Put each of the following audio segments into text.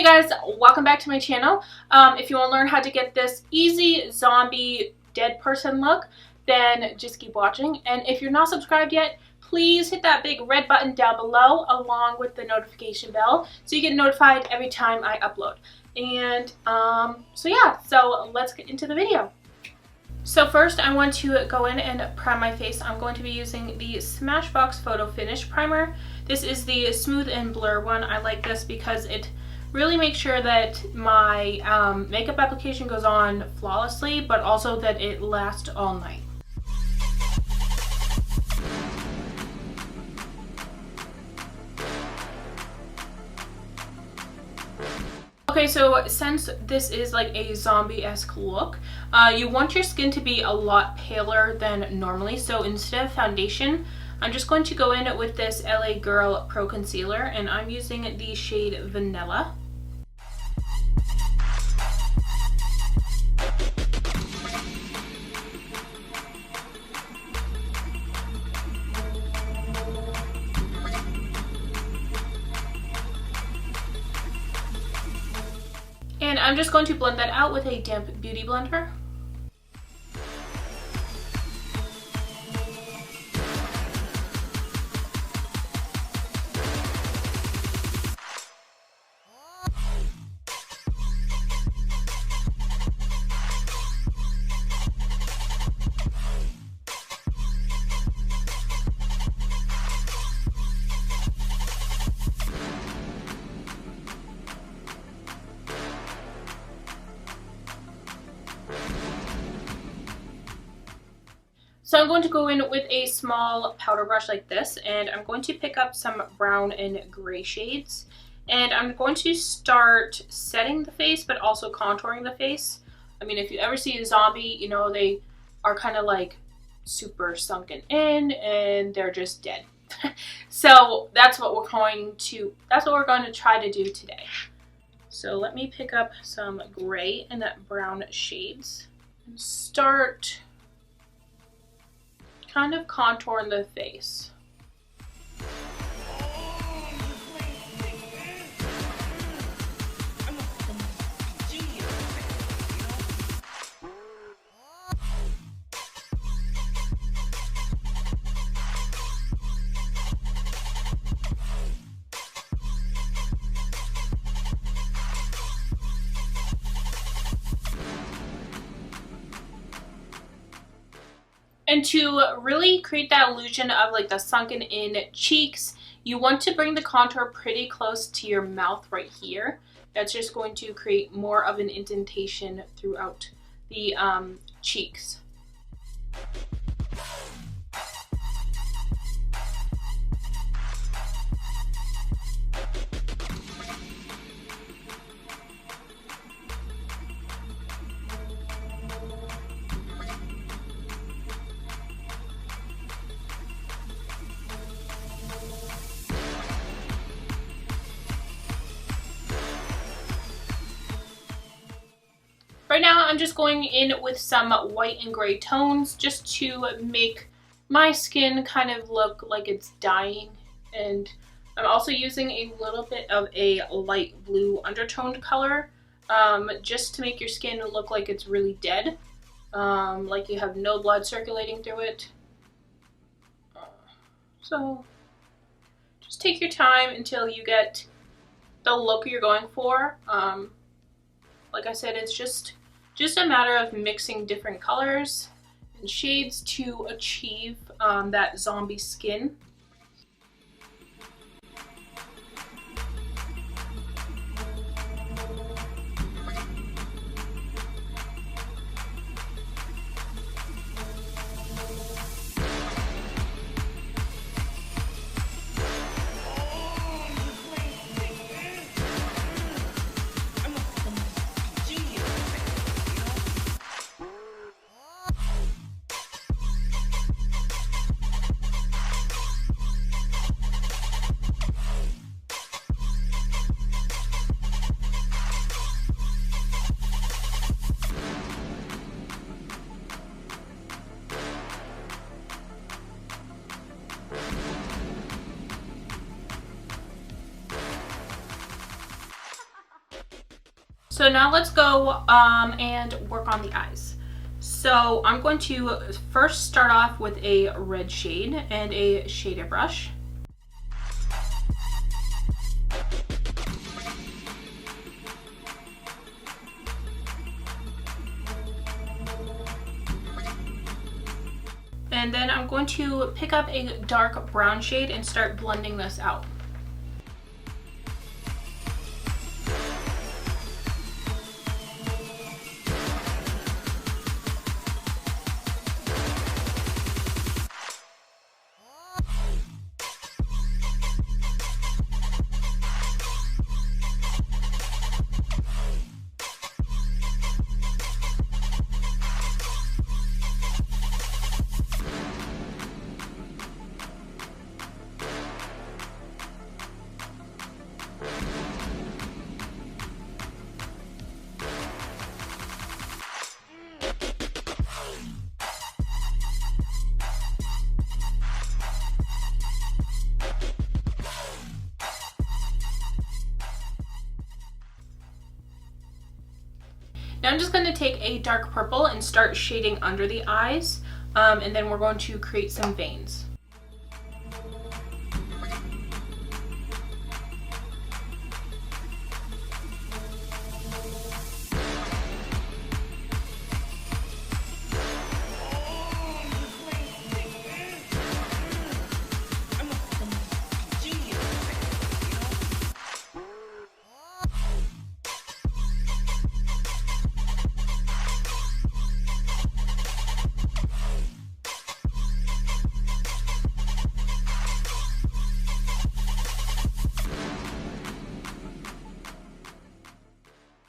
Hey guys, welcome back to my channel. If you want to learn how to get this easy zombie dead person look, then just keep watching. And if you're not subscribed yet, please hit that big red button down below along with the notification bell so you get notified every time I upload. And so let's get into the video. So first I want to go in and prime my face. I'm going to be using the Smashbox Photo Finish Primer. This is the Smooth and Blur one. I like this because it really makes sure that my makeup application goes on flawlessly, but also that it lasts all night. Okay, so since this is like a zombie-esque look, you want your skin to be a lot paler than normally. So instead of foundation, I'm just going to go in with this LA Girl Pro Concealer, and I'm using the shade Vanilla. And I'm just going to blend that out with a damp beauty blender. So I'm going to go in with a small powder brush like this, and I'm going to pick up some brown and gray shades. And I'm going to start setting the face, but also contouring the face. I mean, if you ever see a zombie, you know, they are kind of like super sunken in and they're just dead. So that's what we're going to try to do today. So let me pick up some gray and brown shades and start kind of contouring the face. And to really create that illusion of like the sunken in cheeks, you want to bring the contour pretty close to your mouth right here. That's just going to create more of an indentation throughout the cheeks. Right now I'm just going in with some white and gray tones just to make my skin kind of look like it's dying. And I'm also using a little bit of a light blue undertoned color just to make your skin look like it's really dead, like you have no blood circulating through it. So just take your time until you get the look you're going for. Like I said, it's just a matter of mixing different colors and shades to achieve that zombie skin. So now let's go and work on the eyes. So I'm going to first start off with a red shade and a shader brush. And then I'm going to pick up a dark brown shade and start blending this out. Now I'm just going to take a dark purple and start shading under the eyes, and then we're going to create some veins.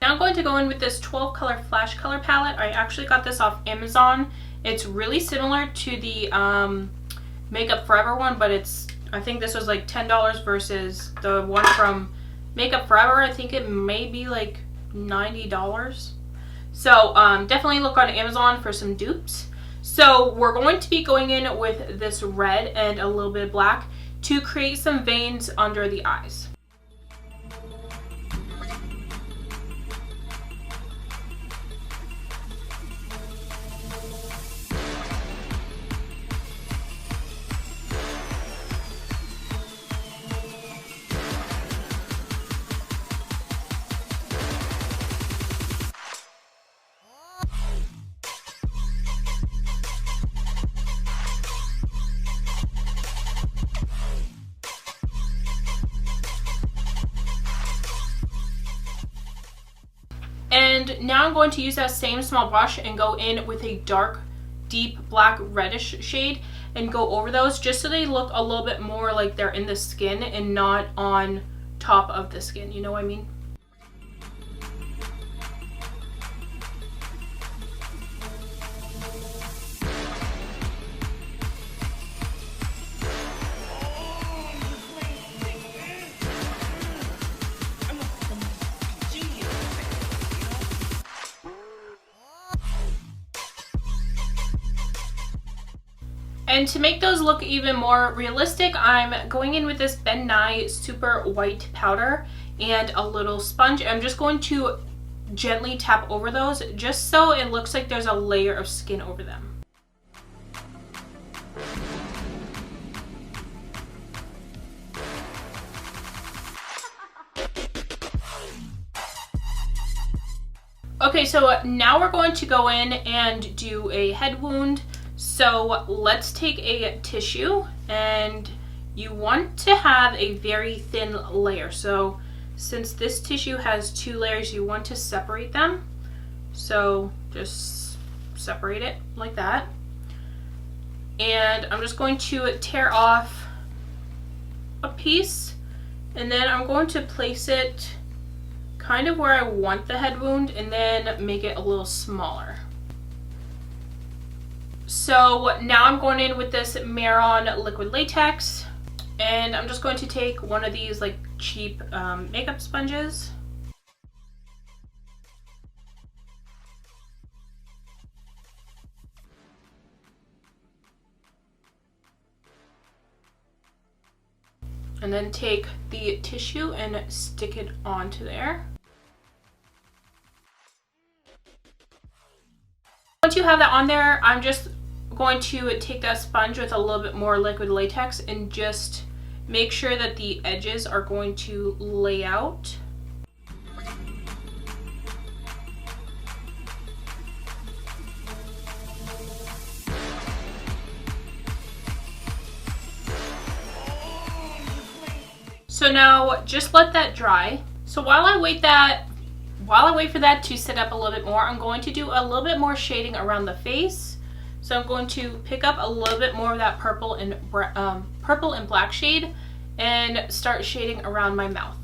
Now I'm going to go in with this 12 color flash color palette. I actually got this off Amazon. It's really similar to the Makeup Forever one, but I think this was like $10 versus the one from Makeup Forever. I think it may be like $90. So definitely look on Amazon for some dupes. So we're going to be going in with this red and a little bit of black to create some veins under the eyes. And now I'm going to use that same small brush and go in with a dark, deep black reddish shade and go over those just so they look a little bit more like they're in the skin and not on top of the skin, you know what I mean? And to make those look even more realistic, I'm going in with this Ben Nye Super White Powder and a little sponge. I'm just going to gently tap over those just so it looks like there's a layer of skin over them. Okay, so now we're going to go in and do a head wound. So let's take a tissue, and you want to have a very thin layer. So since this tissue has 2 layers, you want to separate them. So just separate it like that. And I'm just going to tear off a piece, and then I'm going to place it kind of where I want the head wound and then make it a little smaller. So now I'm going in with this Mehron liquid latex, and I'm just going to take one of these like cheap makeup sponges. And then take the tissue and stick it onto there. once you have that on there, I'm just going to take that sponge with a little bit more liquid latex and just make sure that the edges are going to lay out. So now just let that dry. So while I wait for that to set up a little bit more, I'm going to do a little bit more shading around the face. So I'm going to pick up a little bit more of that purple and black shade and start shading around my mouth.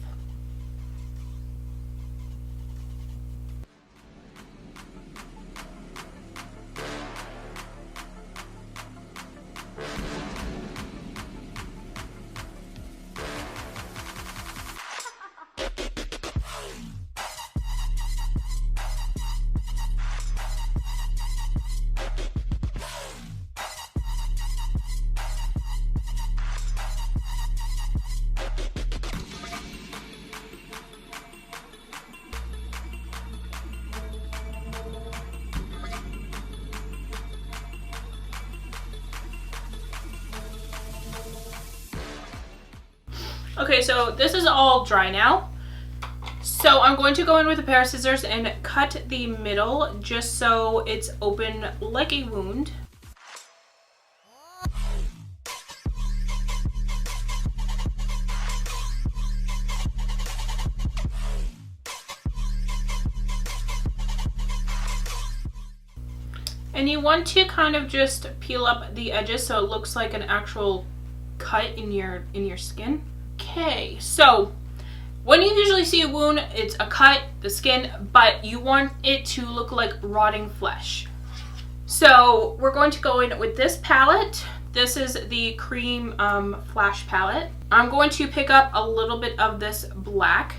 Okay, so this is all dry now. So I'm going to go in with a pair of scissors and cut the middle just so it's open like a wound. And you want to kind of just peel up the edges so it looks like an actual cut in your skin. Okay, so when you usually see a wound, it's a cut, the skin, but you want it to look like rotting flesh. So we're going to go in with this palette. This is the cream flash palette. I'm going to pick up a little bit of this black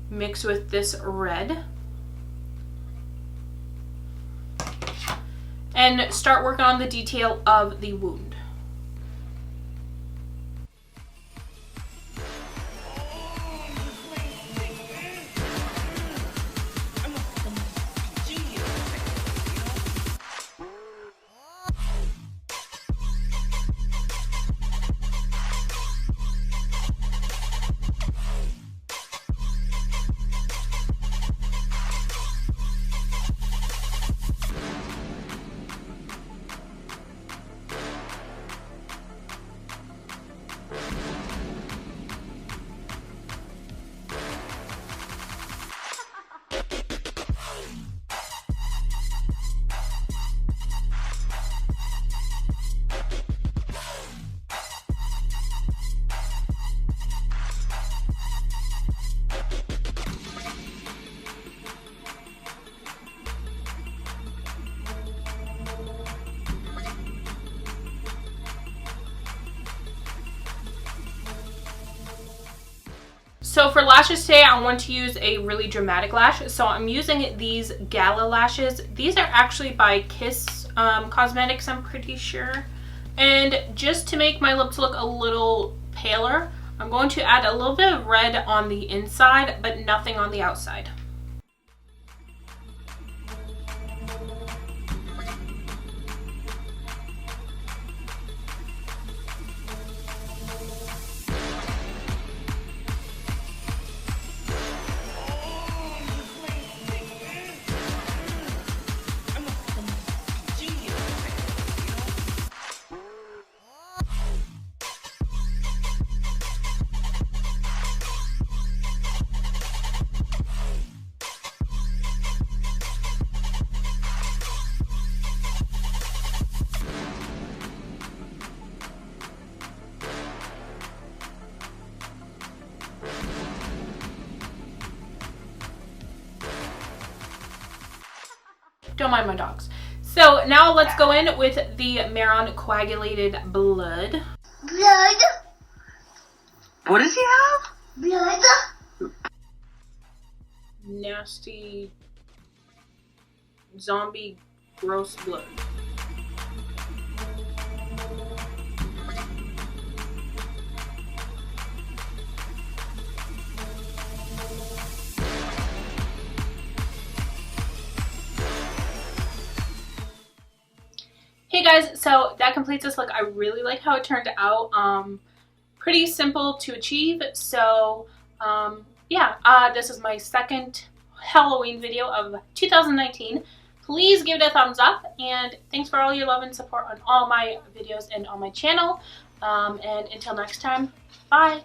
mixed with this red and start working on the detail of the wound. So for lashes today, I want to use a really dramatic lash. So I'm using these Gala lashes. These are actually by Kiss Cosmetics, I'm pretty sure. And just to make my lips look a little paler, I'm going to add a little bit of red on the inside, but nothing on the outside. Don't mind my dogs. So now let's go in with the Maron Coagulated Blood. Blood? What does he have? Blood? Nasty, zombie, gross blood. guys, so that completes this look. I really like how it turned out. Pretty simple to achieve. So yeah, this is my second Halloween video of 2019. Please give it a thumbs up, and thanks for all your love and support on all my videos and on my channel. And until next time, bye.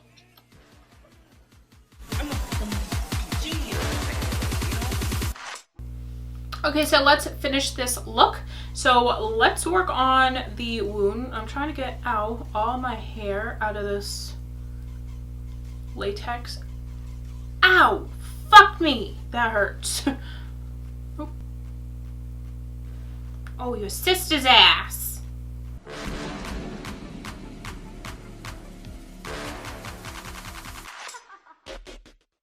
Okay, so let's finish this look. So let's work on the wound. I'm trying to get out all my hair out of this latex. Ow! Fuck me! That hurts. Oh, your sister's ass!